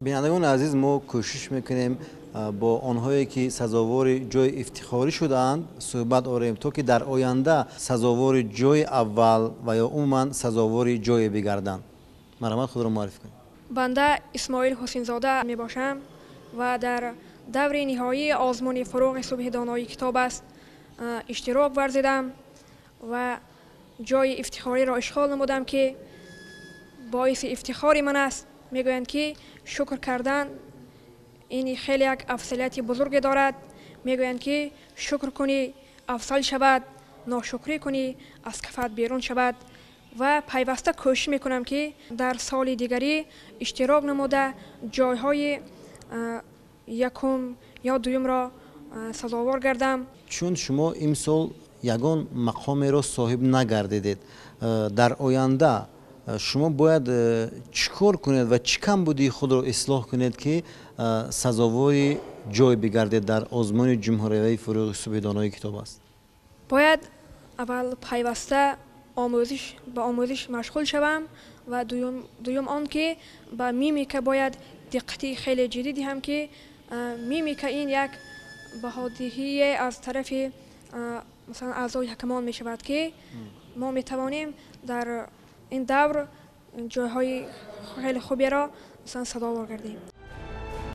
بینندگان عزیز، ما کوشش میکنیم با آنهایی که سزاوار جای افتخاری شدند صحبت آوریم تا که در آینده سزاوار جای اول و یا عموما سزاوار جای بگردند. مرحمت خود را معرفی کنید. بنده اسماعیل حسین زاده می باشم و در دور نهایی آزمون فروغ صبح دانایی کتاب است اشتراک ورزیدم و جای افتخاری را اشغال نمودم که باعث افتخار من است. میگویند که شکر کردن این خیلی یک افضلیت بزرگ دارد. میگویند که شکر کنی افضل شود، ناشکری کنی از کفت بیرون شود و پیوسته کوشش میکنم که در سال دیگری اشتراک نموده جایهای یکم یا دوم را سزاوار گردم. چون شما امسال یگان مقام را صاحب نگردیدید، در آینده شما باید چیکار کنید و چی کم بودی خود را اصلاح کنید که سزاوار جای بگردید در آزمون جمهوری فروغ صبح دانایی کتاب است؟ باید اول پیوسته به آموزش مشغول شوم و دوم آن که به میمیکا باید دقتی خیلی جدی دهم که میمیکا این یک بهادهی از طرف مثلا اعضای حکمان می شود که ما می توانیم در این دور جایهای خیلی خوبی را مثلا سزاوار گردیم.